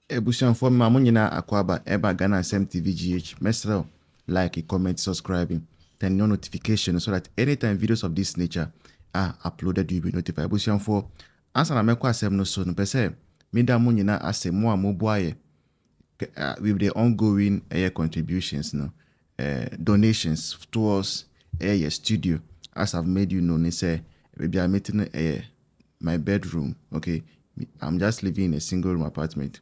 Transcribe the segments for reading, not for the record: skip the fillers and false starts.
Ebusianfoɔ ma mo nyinaa akɔ aba ɛba Ghana Asɛm TV GH. Mesrɛ like, comment, subscribing, turn on notification so that anytime videos of this nature are uploaded, you will be notified. Ebusianfoɔ, ansa na mɛkɔ asɛm no so no pɛ sɛ meda mo nyinaa ase mo a moboa yɛ with the ongoing contributions, no, donations towards your studio. As I've made you know, say maybe I'm meeting my bedroom. Okay, I'm just living in a single room apartment,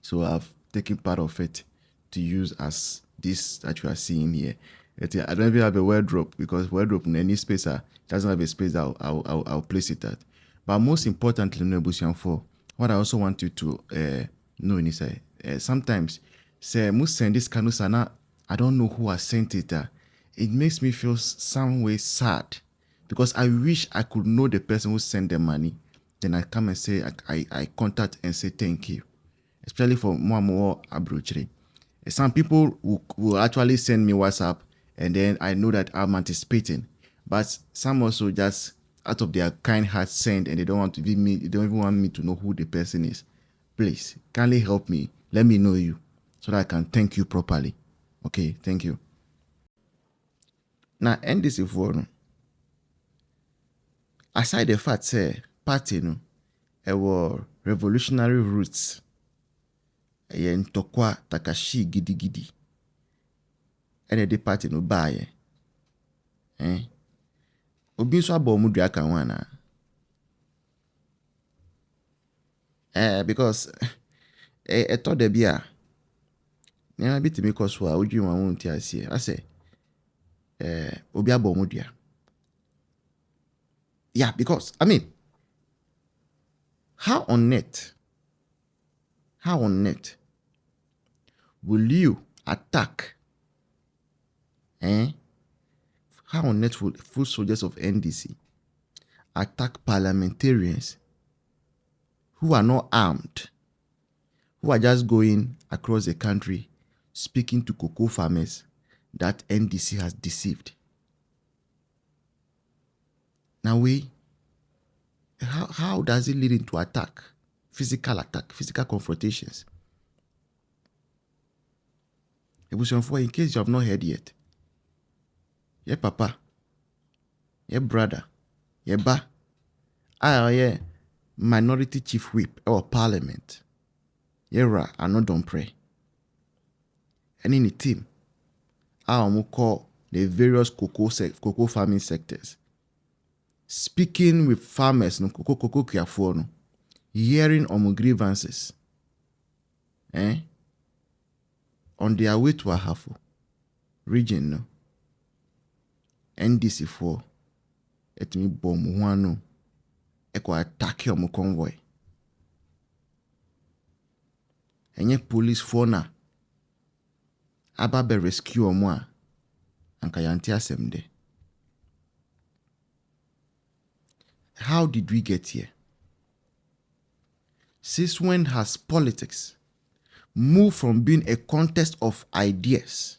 so I've taken part of it to use as this that you are seeing here. I don't even have a wardrobe because wardrobe in any space doesn't have a space that I'll place it at. But most importantly, no for what I also want you to know is sometimes say most send this kanusana. I don't know who has sent it. It makes me feel some way sad because I wish I could know the person who sent the money. Then I come and say I contact and say thank you, especially for more abrochiri. Some people will actually send me WhatsApp and then I know that I'm anticipating, but some also just out of their kind heart send and they don't want to give me, they don't even want me to know who the person is. Please, kindly help me. Let me know you so that I can thank you properly. Okay, thank you. Now, NDC for aside the fact say party no, our revolutionary roots, ntokwa takashi gidi gidi, and the party no buy. Obi nso abɔ mu dua kan wana. Because ɛtɔ da bi a nneɛma bi tumi kɔ so a wodwi wɔn ho nti aseɛ asɛ obi abɔ mu dua. Yeah, because I mean, how on earth will you attack how on earth will full soldiers of NDC attack parliamentarians who are not armed, who are just going across the country speaking to cocoa farmers that NDC has deceived? Now how does it lead into attack, physical confrontations? In case you have not heard yet, your papa, your brother, your ba, I minority chief whip or parliament, your Annoh Dompreh, and in the team, I call the various cocoa farming sectors, speaking with farmers, no cocoa Kwasiafuɔ no, hearing on grievances, on their way to Ahafo region, no, NDC for etimi bom ho ano eko attack your convoy. Enye police for na aba be rescue omo a anka yanti asem de. How did we get here? Since when has politics moved from being a contest of ideas,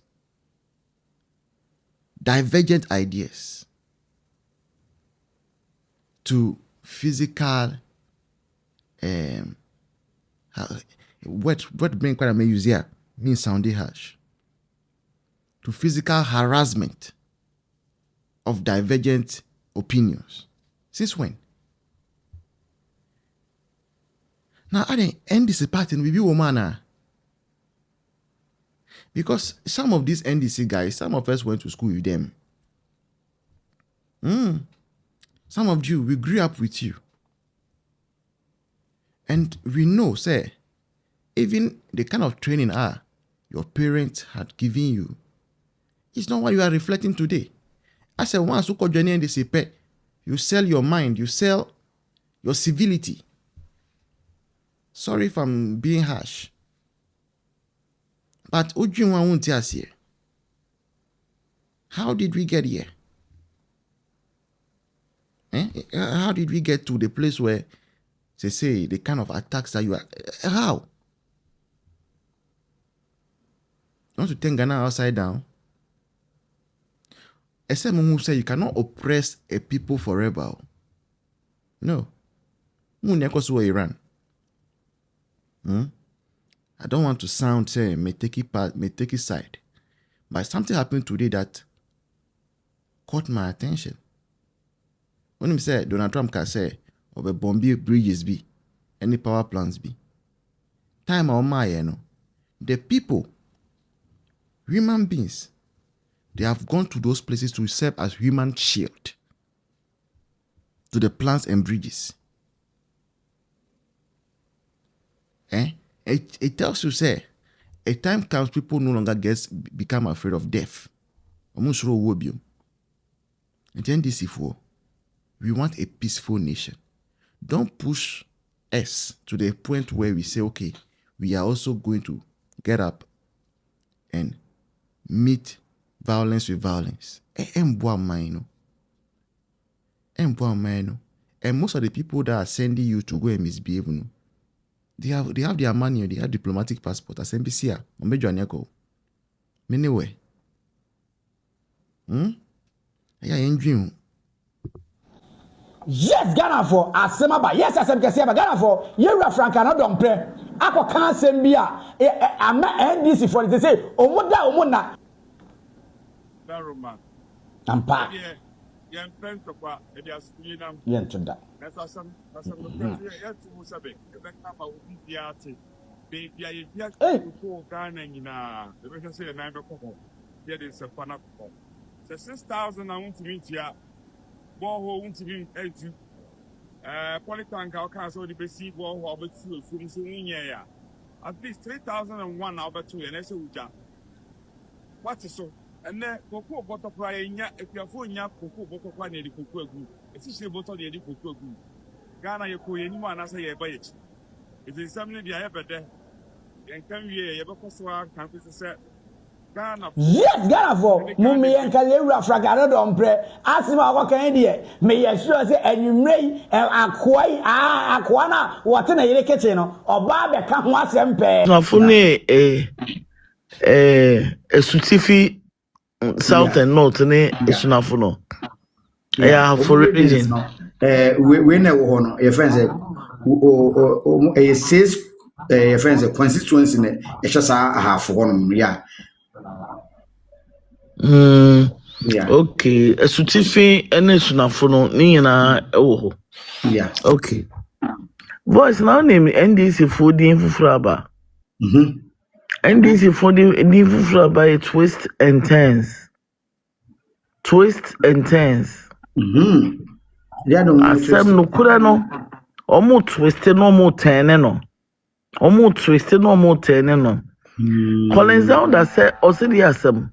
divergent ideas, to physical what brain quite I may use here means sounding harsh, to physical harassment of divergent opinions? Since when? Now I didn't end this party with you, woman. Because some of these NDC guys, some of us went to school with them. Some of you, we grew up with you. And we know, say, even the kind of training your parents had given you, it's not what you are reflecting today. I said, once you call journey NDC, you sell your mind, you sell your civility. Sorry if I'm being harsh. But how did we get here? How did we get to the place where they say the kind of attacks that you are? How? You want to turn Ghana upside down? Except who say you cannot oppress a people forever. No. Iran. I don't want to sound say may take it side, but something happened today that caught my attention. When he said Donald Trump can say of a Bombay bridges be any power plants be time on my the people, human beings, they have gone to those places to serve as human shield to the plants and bridges. It tells you, say, a time comes people no longer become afraid of death. Almost row wobium. And NDC for we want a peaceful nation. Don't push us to the point where we say, okay, we are also going to get up and meet violence with violence. And most of the people that are sending you to go and misbehave, they have their money, they have diplomatic passport. As NBC, anyway. Yes, Ghana for Asemaba. Yes, Asemaba. Ghana for Yera Frank Annoh Dompreh. Ako kan sembia. I'm not NDC for it. They say, Omona. Daruma. Ampa. Yan friend to kwa Int0lɛrant. Yen to that. That's awesome. That's awesome. Yeah, to Musabe. Rebecca ba ubiati. Baby, I just go Ghana na. The person say the nine ko. Here is a pana ko. So 6,000 I want to meet ya. Borehole want to meet you. Polytank I can so the basic borehole but so ya. At least 3,001 over 2 and I say uja. What is so? And then cocoa butterfly if you are for cocoa butterfly near the cocoa group. It's a bottle near the cocoa group. Ghana, you could anyone as I buy it. It is something you have there. And come here, you have a campus set. Ghana. Yes, Ghana for Mummy and Kalera Frank Annoh Dompreh. Asima what can you may you sure say and you may aquana what in a kitchen or Baba come once and pay. Nafune a sutifi South and North ne isunafuno. Yeah, for region. We never honor your friends. A says your friends a constituency in a chasa half one. Yeah. Yeah. Okay. A sutifi and isunafuno nina oh. Yeah. Okay. Voice now name NDC for the infraba. NDC for the infraba twist and turns. Twist and turns. Asem no kura no. Omo twist no mo turn no. Omo twist no mo turn no. Collins down that said osidi asem.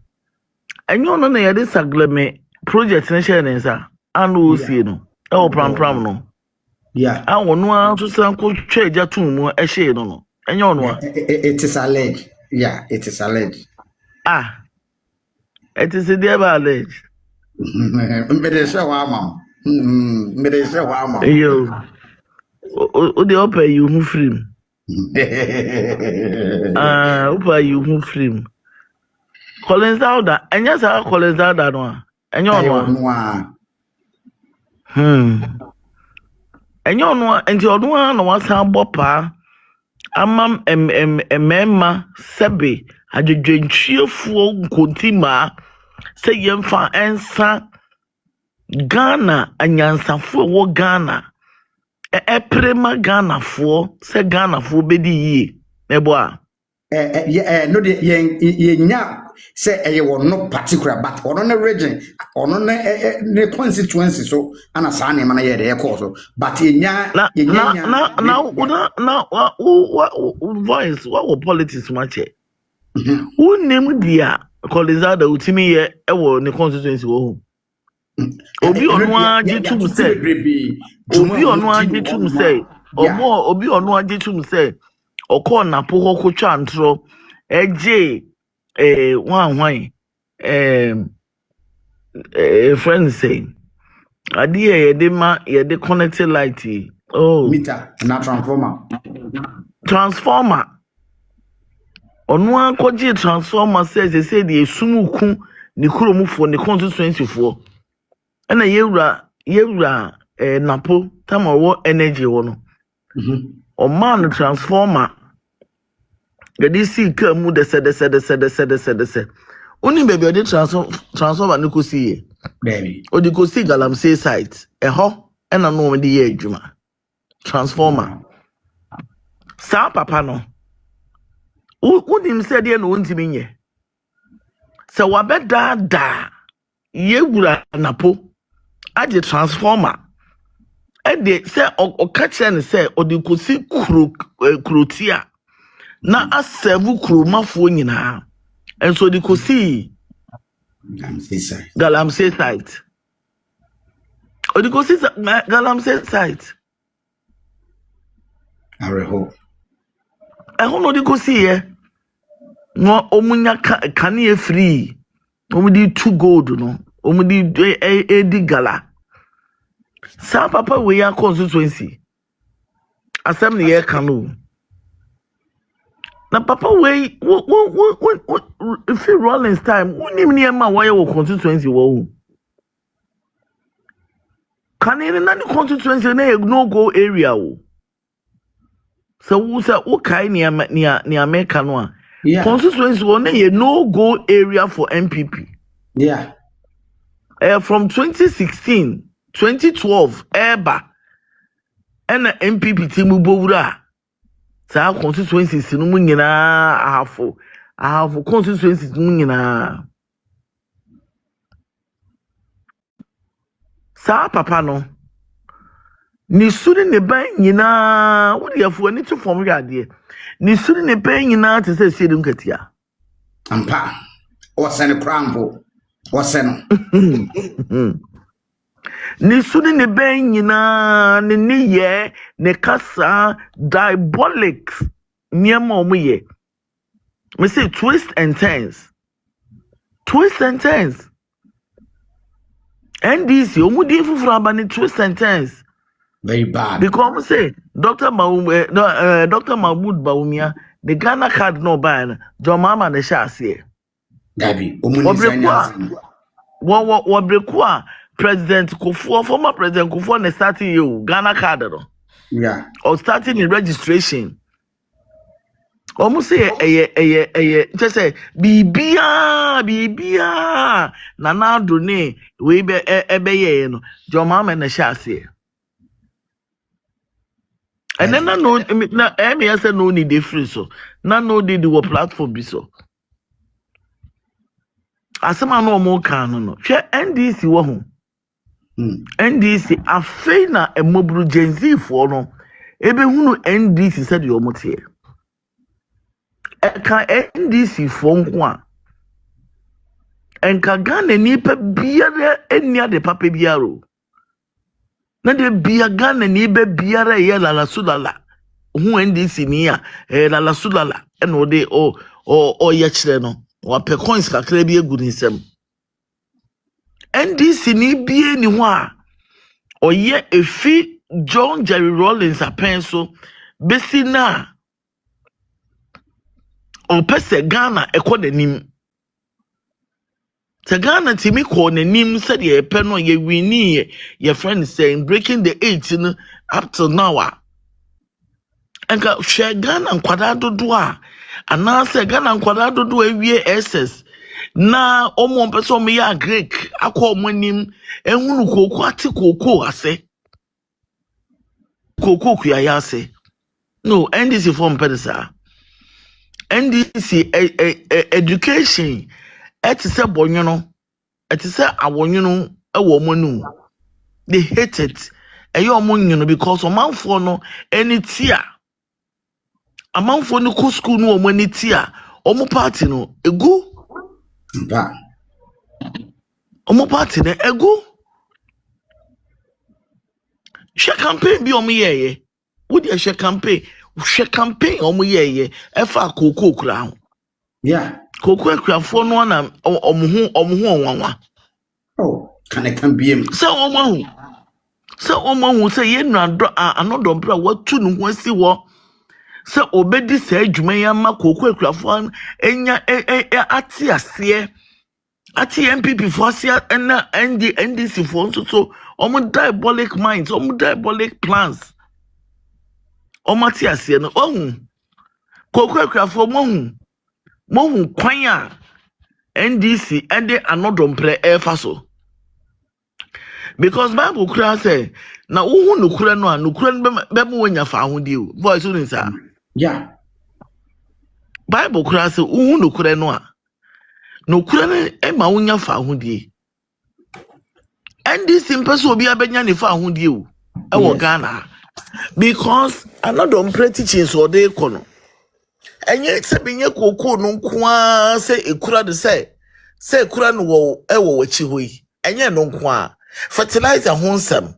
Enyo no na yede sagleme project na share nsa anu osie no. E o pram no. Yeah. I wonu an to san ko twa eja tun mu e share no. Enyo no. It is alleged. Yeah, it is alleged. It is there by alleged. Medesha wama. Yo. O de opa you hu film. Opa you hu film. Collins down that. Enya sa Collins down that no. Enyo no. Enyo no enti odun na wasan bopa. Amam emema sebe adwedwentwiefuo nkontima se yemfa ensa Ghana anyansafo wo Ghana prema Ghana fo se Ghana fo bedi yie mebo a no de yenya say e wo no particular but ono na region ono na constituency so ana sa na na ye de cause but yenya na voice what politics match who name dia Colizada utimi ye e wo ne constituency wo obi onu agitum say obi onu agitum say obi onu agitum say okọ na po ko twa ntro eje wan friend say adi ye de connected light meter na transformer onu akọje transformer says they say the esumuku ni kuromufo ni constituency fo na yewura napo tamawo energy wo no o man transformer Yɛde si kaa mu de sɛ. Oni baby ɔde transformer no kɔ si baby. ɔde kɔ si galamsey site. Ɛhɔ ɛna no ɔde yɛ adwuma. Transformer. Saa papa no. Wonim sɛ deɛ no wontimi nyɛ. Sɛ wabɛdaadaa yɛwura napo agye transformer. Ɛde sɛ ɔka kyerɛ ne sɛ ɔde kɔ si kurotia na aserve kuromafoɔ nyinaa. And so the Kosi Galamsey site. Or the Kosi Galamsey site. I hope. I don't know the Kosi here. No, Omunya Kanye free. Omudi 2 gold, no. Omudi Edi Gala. Sa papa we are constituency. Assembly here canoe. Na papa wey if you Rollins time unim near ma why your constituency wo can in any constituency no go area wo so who say okay near America no constituency wo no go area for MPP from 2016 2012 eba and MPP timu bowura sa constituencies no mu nyina ahafo constituencies no nyina sa papa no ni suri ne ban nyina wodi afo ani to fom yade ni suri ne ban nyina te se dum katia ampa wasane krampo wasane ni suri ne ban nyina ne ye ne kasa diabolic nyema omuye me say twist and turns NDC omudi fufura abani twist and turns very bad because say Dr. Mahmoud Bawumia the Ghana card no ban John Mahama ne sha ase Gabi omuni wabrekwa President Kufuor, former President Kufuor, ne starting you Ghana card no. Yeah. Or starting in registration. Almost say just say bibia na na do ne we be ye no John Mahama na sha ase. And then no na me say no need dey free so. Na no dey the platform bi so. Asema no mo kan no. Hwe NDC wo ho. NDC afei na emobru Gen Z fo no ebe hunu NDC said yo motie eka NDC fo nko a enka Ghana nipa biara enia de papa biaro na de bia Ghana ni be biara ye lala sudala hu NDC ni a lala sudala eno de o ye kire no wa pe coins kakra bi egu nsem NDC ni bie ni ho a oye efi John Jerry Rollins apenso besi na opese Ghana ekọ nanim te Ghana timi ko nanim said ye pe no ye wini ye friend saying breaking the 8 up till now enka hwe Ghana nkwada dodo a ana se Ghana nkwada dodo awie SS na omo mpese omo ya Greek akọ omo nim ehunu koko ati koko ase koko kuya ase no NDC form pedesa NDC education etise bonyono etise awonyono ewo omonu they hate it eyo omonyono because omanfo no eni tia amanfo no ko school no omani tia omo party no egu ba omo party na egu she campaign bi omo yeye wo dey she campaign omo yeye efa koko kura ho yeah koko akurafo no na omo ho onwanwa can biem se omo hu se ye nado Annoh Dompreh watu no ho asi wo se obedi sa adwuma ya ma koko akurafo enya ati ase ati MPP for asia na NDC for so omo diabolic minds omo diabolic plans omo ati ase no Kwasiafuɔ mohu kwan a NDC and Annoh Dompreh ɛfa because Bible kura say na wohu nokura no a nokura no bɛma wanya fa ahodi o voice no nsa Yeah. Bible kura say wohu nokura no a nokura no ɛma wonya fa ahodi NDC mpɛsɛ obi abɛnya ne fa ahodi o ɛwɔ Ghana because Annoh Dompreh teaching so dey kono enye sɛ benye koko no nkoa sɛ ekura de sɛ ekura no wɔ ɛwɔ wachi hɔ yi enye no nkoa fertilizer ho nsɛm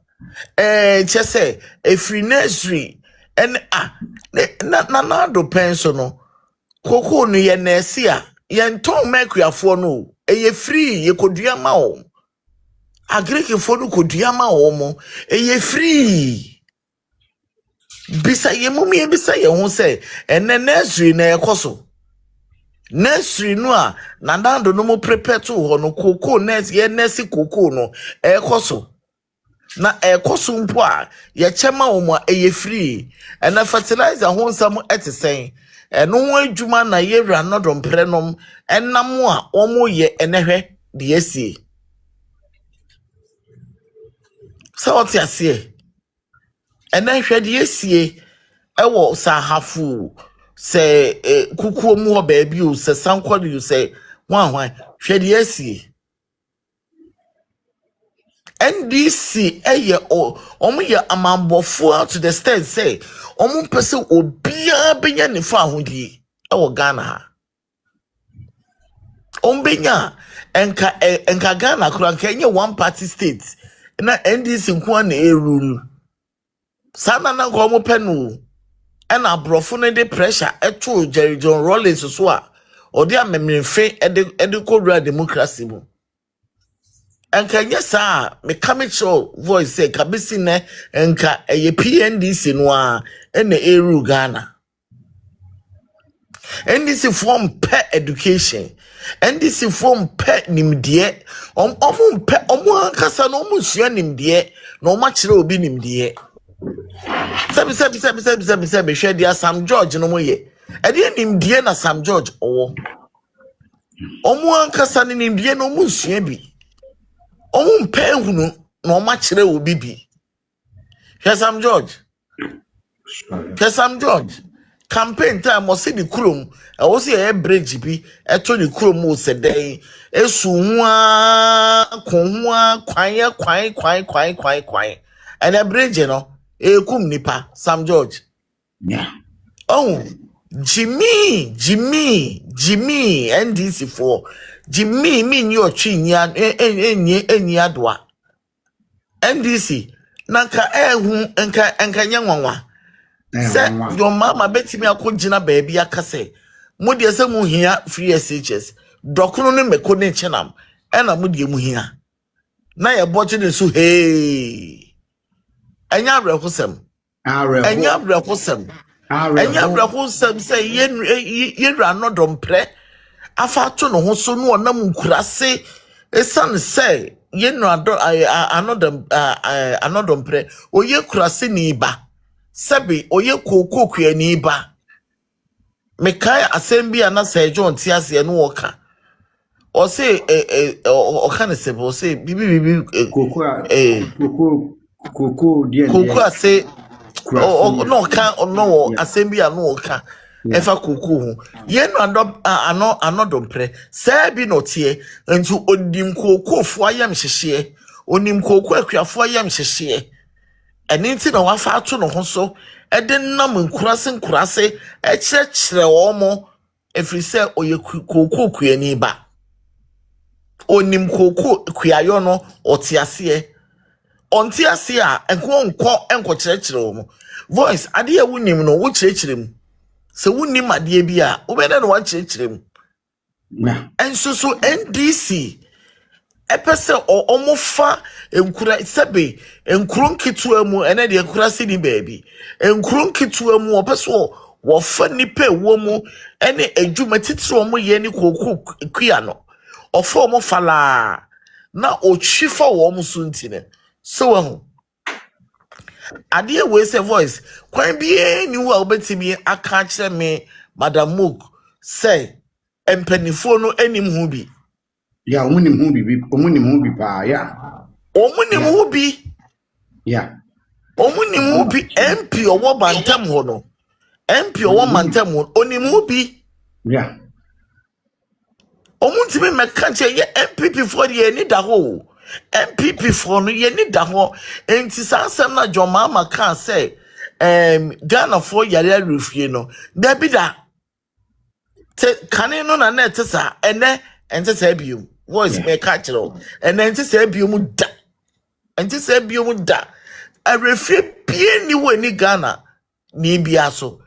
kyɛ sɛ free nursery and na do penso no koko no yɛ nurse a yɛntɔn Kwasiafuɔ no ɛyɛ free yɛ kodua ma wo agrikifo no kodua ma wo mo ɛyɛ free bisa yemumi bisa ye ho sɛ ene nursery na ekoso nursery no a nadando no mo prepare to ho no koko nurse ye nurse koko no ekoso na ekoso mpo a ye chema wo mo eye free ena fertilizer ho nsam etesen eno ho adwuma na ye wura Annoh Dompreh nom enam a omo ye enehwe de asie sa oti asie enehwe de asie ewo sa hafu se kukuo mu ho baabi o se sankodi o se hwan hwede asie NDC eye omo ye amambofo to the extent say omo pese obia benya ne fa ahodi ewo Ghana ha ombenya enka Ghana kura nka enye one party state na NDC nko na erule sana na ko omo penu and abrofo no de pressure eto Jerry John Rawlings so a odi amemrefe edekowura democracy mu enka nyesa me kamicho voice say kabisi ne enka eye PNDC no a na eru Ghana NDC form per education NDC form per nimdie omo pe omo ankasa no omo sua nimdie na omo akire obi nimdie Sabi hwɛ dia Sam George no moye. Ade nimdie na Sam George owo. Omo ankasa ne nimdie no mu sua bi. Omo mpa ehunu na omo akire obi bi. Hwɛ Sam George. Hwɛ Sam George. Campaign time o se di krom. E wo se e bridge bi eto di krom o se den. Esu hua konhua kwan. And a bridge no kum nipa Sam George. Yeah. Oh, Jimmy NDC for Jimmy mean your chinya enyi adwa NDC nanka enka nyanwanwa se your mama betimi akogina baabi akase mudi ese mu hia free SHS dokunu ne meko ne chenam ena mudi mu hia na ye boche ne so hey enya abrɛkosɛm say ye Annoh Dompreh afa to no ho so no onam nkurase esan say ye Annoh Dompreh oye kurase ni ba sabi oye koko kua ni ba mekai asɛm bi ana say John tiase no woka o say o kan se bo say bibi koko dia koko ase no kan no assembly no ka efa koko ho ye no Annoh Dompreh say bi no tie nti odim koko fo ayam hyehye onim koko akuafo ayam hyehye eni nti na wafa ato no ho so ede nam nkurase e kyerɛkyerɛ omo efiri sɛ oye koko kuani ba onim koko kuayo no otiase onti ase a enko kyerɛkyerɛ wo voice ade a wonim no wo kyerɛkyerɛ mu se wonim ade bi a wo bɛda no wa kyerɛkyerɛ mu na enso so NDC epese omofa enkura sebe enkuro nketua mu ene de enkura si ni baabi enkuro nketua mu opese wo fa nipa wo mu ene adwuma titire omo ye ni koko kua no ofa omo fala na otwifa wo omo so ntine so ho ade we say voice kwan bi ni wo obetimi aka kire me Madam Mook say empenifo no enim hu bi. Yeah, omunim hu bi pa, yeah. Omunim hu bi. Yeah. Omunim hu bi MP owo bantam ho no. MP owo mantam ho onim hu bi. Yeah. Omuntimi mekanche ye MPP for ye ni da ho. MPP for no ye ni da ho. Enti sansem na John Mahama kan say Ghana for yare refie no. There be da. Te kane no na net sa ene ente sa biom. Voice me catch no. Ene ente sa biom da. Ente sa biom da. A refie pie ni we ni Ghana ni bia so.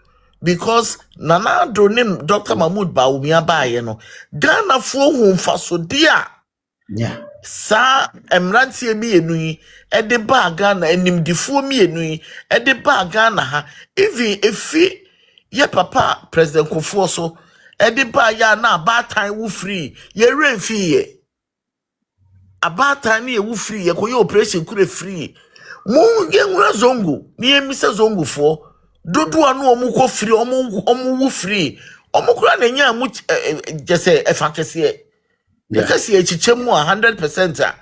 Because Nana Dronim Dr. Mahmoud Baumi abaye no Ghana fo hu faso dia Yeah. sa emrantie bi enu yi e de ba Ghana enimdifo mi enu yi e de ba Ghana ha even efi ye papa President Kufuor so e de ba ya na abatan wu free ye renfi ye abatan ni e wu free ye ko ye operation kure free mu ye nwura zongo ni emise zongo fo dodo anu omuko free omu wu free omukura na nya mu jese efakese ekase echichemu 100% a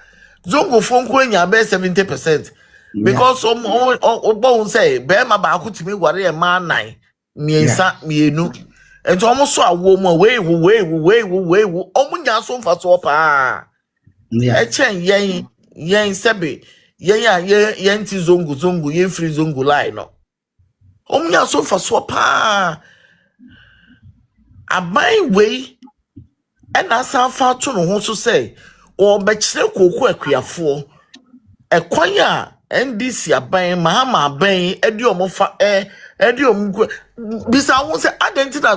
zongo fo nko nya be 70% because obo say be ma ba akutimi ware e ma nan miensa mienu ento omo so awo mu we omu nya so mfa so pa e chen yen sebe yen a yen ti zongo yen free zongo line no Omnya so fa so pa aban we ena san fa to no ho so say o be kire koku akuafo ekwan a NDC aban Mahama aban edi omofa edi omku bisa won say identity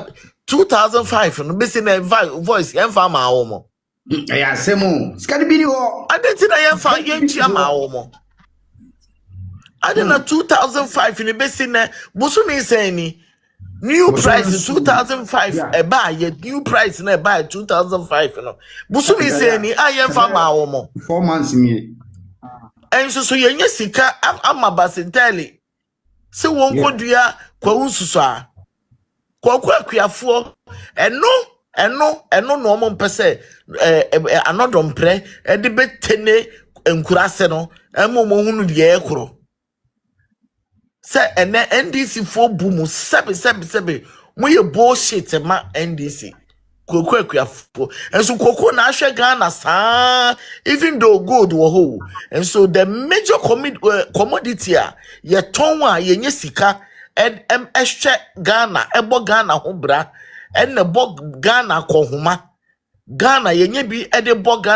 2005 no be say na voice emfa ma awomo Yeah, semo. Skadi bi ni ho. identity na emfa yentia ma awomo adena 2005 ni be say na busumi say ni new price 2005 e buy new price na buy 2005 no busumi say ni ayen fa ma wo mo 4 months mi enso so yenye sika ama basentali se won kodua kwa unsuso a kwa akuafo eno no mo mpese Annoh Dompreh e de betene enkurase no emo mo hunu de ekoro se ene NDC for boom sebe mo ye bullshit ma NDC koko akuafo enso koko na ahwe Ghana saa even though gold wo ho enso the major commodity a ye ton a ye nye sika ehwe Ghana ebo Ghana ho bra enne bo Ghana kohoma Ghana ye nye bi e de bo Ghana